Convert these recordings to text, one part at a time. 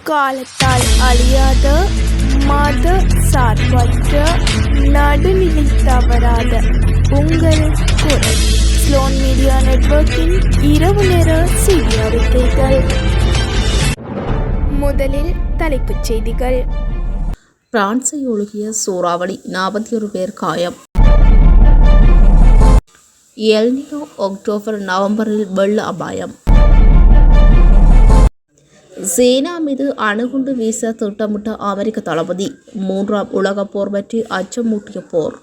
காலத்தால் அழியாத மத சார்பற்ற நடுநிலை தவறாத உங்கள் குரல் ஸ்லோன் மீடியா நெட்வொர்க்கின் இரவு நேர செய்தி அறிக்கைகள். முதலில் தலைப்புச் செய்திகள். பிரான்சை ஒழுகிய சூறாவளி 41 பேர் காயம். எல் நினோ அக்டோபர் நவம்பரில் வெள்ள அபாயம். சீனா மீது அணுகுண்டு வீச திட்டமிட்ட அமெரிக்க தளபதி. 3ஆம் உலகப் போர் பற்றி அச்சமூட்டிய போர்.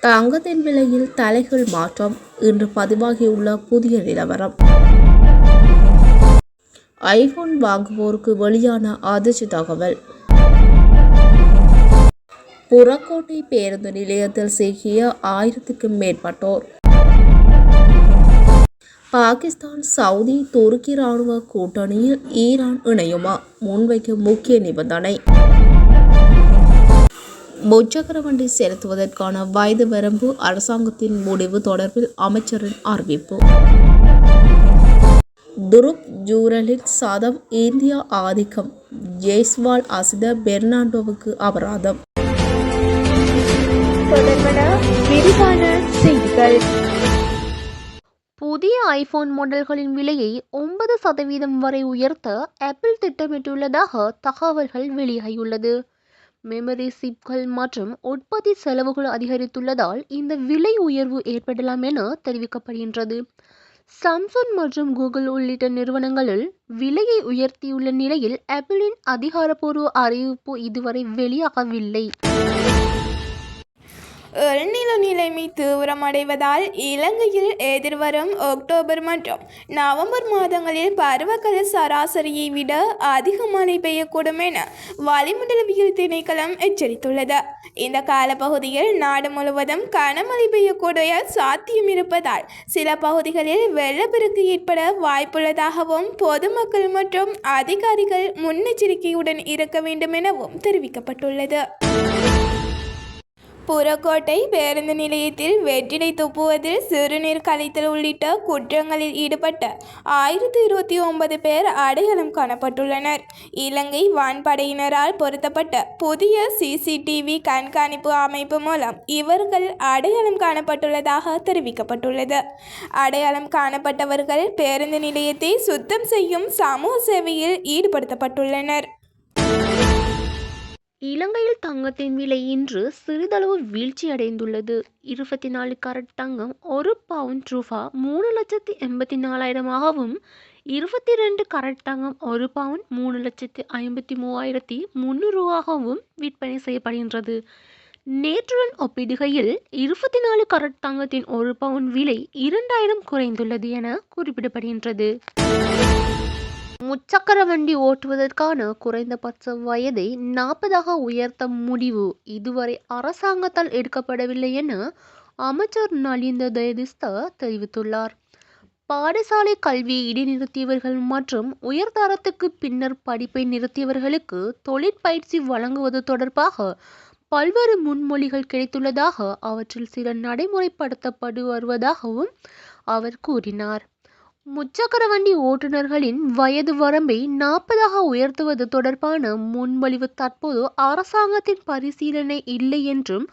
தங்கத்தின் விலையில் தலைகள் மாற்றம். இன்று பதிவாகியுள்ள புதிய நிலவரம். ஐபோன் வாங்குவோருக்கு வெளியான அதிர்ச்சி தகவல். புறக்கோட்டை பேருந்து நிலையத்தில் சிக்கிய 1000க்கும் மேற்பட்டோர். பாகிஸ்தான், சவுதி, துருக்கி ராணுவ கூட்டணியில் ஈரான் இணையுமா? முன்வைக்கும் முக்கிய நிபந்தனை. முச்சக்கர வண்டி செலுத்துவதற்கான வயது வரம்பு அரசாங்கத்தின் முடிவு தொடர்பில் அமைச்சரின் அறிவிப்பு. துருப் ஜூரலின் சதம் இந்தியா ஆதிக்கம். ஜெய்ஸ்வால் அசித பெர்னாண்டோவுக்கு அபராதம். விரிவான செய்திகள். புதிய ஐபோன் மாடல்களின் விலையை 9% வரை உயர்த்த ஆப்பிள் திட்டமிட்டுள்ளதாக தகவல்கள் வெளியாகியுள்ளது. மெமரி சிப்கள் மற்றும் உற்பத்தி செலவுகள் அதிகரித்துள்ளதால் இந்த விலை உயர்வு ஏற்படலாம் என தெரிவிக்கப்படுகின்றது. சாம்சங் மற்றும் கூகுள் உள்ளிட்ட நிறுவனங்களில் விலையை உயர்த்தியுள்ள நிலையில் ஆப்பிளின் அதிகாரப்பூர்வ அறிவிப்பு இதுவரை வெளியாகவில்லை. எல்நினோ நிலைமை தீவிரமடைவதால் இலங்கையில் எதிர்வரும் அக்டோபர் மற்றும் நவம்பர் மாதங்களில் பருவகால சராசரியை விட அதிக மழை பெய்யக்கூடும் என வளிமண்டலவியல் திணைக்களம் எச்சரித்துள்ளது. இந்த காலப்பகுதியில் நாடு முழுவதும் கனமழை பெய்யக்கூடிய சாத்தியம் இருப்பதால் சில பகுதிகளில் வெள்ளப்பெருக்கு ஏற்பட வாய்ப்புள்ளதாகவும் பொதுமக்கள் மற்றும் அதிகாரிகள் முன்னெச்சரிக்கையுடன் இருக்க வேண்டும் எனவும் தெரிவிக்கப்பட்டுள்ளது. புறக்கோட்டை பேருந்து நிலையத்தில் வெற்றிலை துப்புவதில் சிறுநீர் கழித்தல் உள்ளிட்ட குற்றங்களில் ஈடுபட்ட 1029 பேர் அடையாளம் காணப்பட்டுள்ளனர். இலங்கை வான்படையினரால் பொருத்தப்பட்ட புதிய CCTV கண்காணிப்பு அமைப்பு மூலம் இவர்கள் அடையாளம் காணப்பட்டுள்ளதாக தெரிவிக்கப்பட்டுள்ளது. அடையாளம் காணப்பட்டவர்கள் பேருந்து நிலையத்தை சுத்தம் செய்யும் சமூக சேவையில் ஈடுபடுத்தப்பட்டுள்ளனர். இலங்கையில் தங்கத்தின் விலை இன்று சிறிதளவு வீழ்ச்சியடைந்துள்ளது. 24 கரட் தங்கம் 1 பவுண்ட் ரூபாய் 3,84,000ஆகவும் 22 கரட் தங்கம் 1 பவுண்ட் 3,53,300 விற்பனை செய்யப்படுகின்றது. நேற்றுடன் ஒப்பிடுகையில் 24 கரட் தங்கத்தின் 1 பவுண்ட் விலை 2000 குறைந்துள்ளது என குறிப்பிடப்படுகின்றது. முச்சக்கர வண்டி ஓட்டுவதற்கான குறைந்தபட்ச வயதை 40ஆக உயர்த்த முடிவு இதுவரை அரசாங்கத்தால் எடுக்கப்படவில்லை என அமைச்சர் நலிந்த ஜெயதிஸ்த தெரிவித்துள்ளார். பாடசாலை கல்வியை இடைநிறுத்தியவர்கள் மற்றும் உயர்தரத்துக்கு பின்னர் படிப்பை நிறுத்தியவர்களுக்கு தொழிற்பயிற்சி வழங்குவது தொடர்பாக பல்வேறு முன்மொழிகள் கிடைத்துள்ளதாக அவற்றில் சில நடைமுறைப்படுத்தப்பட்டு வருவதாகவும் அவர் கூறினார். முச்சக்கர வண்டி ஓட்டுநர்களின் வயது வரம்பை 40ஆக உயர்த்துவது தொடர்பான முன்மொழிவு தற்போது அரசாங்கத்தின் பரிசீலனை இல்லை என்றும்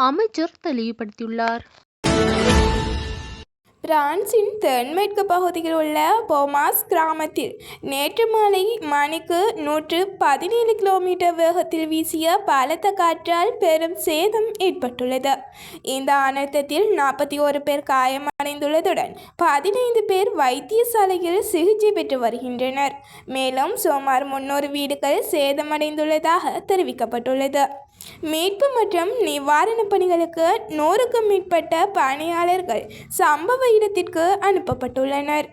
அமைச்சர் தெளிவுபடுத்தியுள்ளார். பிரான்சின் தென்மேற்கு பகுதியில் உள்ள போமாஸ் கிராமத்தில் நேற்று மாலை மணிக்கு 117 கிலோமீட்டர் வேகத்தில் வீசிய பலத்த காற்றால் பெரும் சேதம் ஏற்பட்டுள்ளது. இந்த அனர்த்தத்தில் 41 பேர் காயமடைந்துள்ளதுடன் 15 பேர் வைத்தியசாலையில் சிகிச்சை பெற்று வருகின்றனர். மேலும் சுமார் 300 வீடுகள் சேதமடைந்துள்ளதாக தெரிவிக்கப்பட்டுள்ளது. மீட்பு மற்றும் நிவாரணப் பணிகளுக்கு 100க்கும் மேற்பட்ட பணியாளர்கள் சம்பவ இடத்திற்கு அனுப்பப்பட்டுள்ளனர்.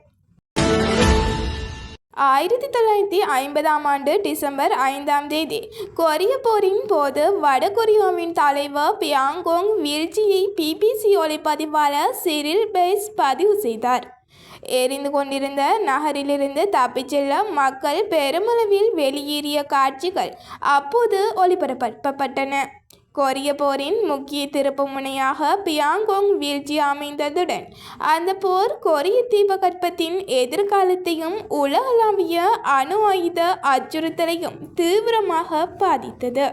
1950ஆம் ஆண்டு டிசம்பர் 5ஆம் தேதி கொரிய போரின் போது வடகொரியாவின் தலைவர் பியாங்கோங் வீழ்ச்சியை BBC ஒளிப்பதிவாளர் சிரில் பெய்ஸ் பதிவு செய்தார். எரிந்து கொண்டிருந்த நகரிலிருந்து தப்பிச் செல்ல மக்கள் பெருமளவில் வெளியேறிய காட்சிகள் அப்போது ஒளிபரப்பப்பட்டன. கொரிய போரின் முக்கிய திருப்பு முனையாக பியாங்கோங் வீழ்ச்சி அமைந்ததுடன் அந்த போர் கொரிய தீபகற்பத்தின் எதிர்காலத்தையும் உலகளாவிய அணு ஆயுத அச்சுறுத்தலையும் தீவிரமாக பாதித்தது.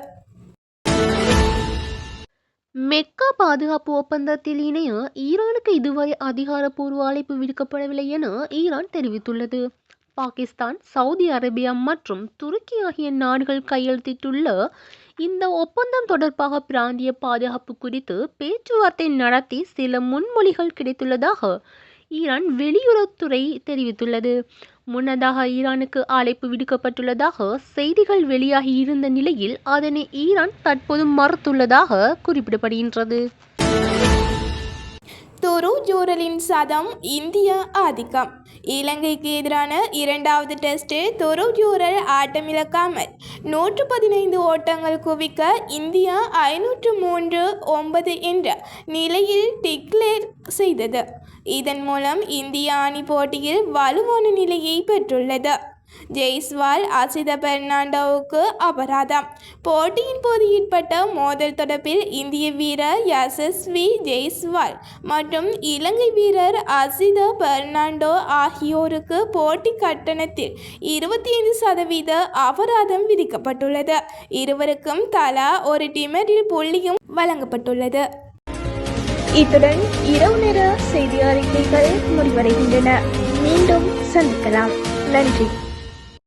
மெக்கா பாதுகாப்பு ஒப்பந்தத்தில் இணைய ஈரானுக்கு இதுவரை அதிகாரப்பூர்வ அழைப்பு விடுக்கப்படவில்லை என ஈரான் தெரிவித்துள்ளது. பாகிஸ்தான், சவுதி அரேபியா மற்றும் துருக்கி ஆகிய நாடுகள் கையெழுத்திட்டுள்ள இந்த ஒப்பந்தம் தொடர்பாக பிராந்திய பாதுகாப்பு குறித்து பேச்சுவார்த்தை நடத்தி சில முன்மொழிகள் கிடைத்துள்ளதாக ஈரான் வெளியுறவுத்துறை தெரிவித்துள்ளது. முன்னதாக ஈரானுக்கு அழைப்பு விடுக்கப்பட்டுள்ளதாக செய்திகள் வெளியாகி இருந்த நிலையில் அதனை ஈரான் தற்போது மறுத்துள்ளதாக குறிப்பிடப்படுகின்றது. துரு ஜூரலின் சதம் இந்திய ஆதிக்கம். இலங்கைக்கு எதிரான இரண்டாவது டெஸ்டில் துரு ஜூரல் ஆட்டமிழக்காமல் 115 ஓட்டங்கள் குவிக்க இந்தியா 503-9 என்ற நிலையில் டிக்ளேர் செய்தது. இதன் மூலம் இந்திய அணி போட்டியில் வலுவான நிலையை பெற்றுள்ளது. ஜெய்ஸ்வால் அசித பெர்னாண்டோவுக்கு அபராதம். போட்டியின் போது ஏற்பட்ட மோதல் தொடர்பில் இந்திய வீரர் யசஸ்வி ஜெய்ஸ்வால் மற்றும் இலங்கை வீரர் அசித பெர்னாண்டோ ஆகியோருக்கு போட்டி கட்டணத்தில் 25% அபராதம் விதிக்கப்பட்டுள்ளது. இருவருக்கும் தலா ஒரு டிமெரில் புள்ளியும் வழங்கப்பட்டுள்ளது. இத்துடன் இரவு நேர செய்தி அறிக்கைகள் முடிவடைகின்றன. மீண்டும் சந்திக்கலாம். நன்றி.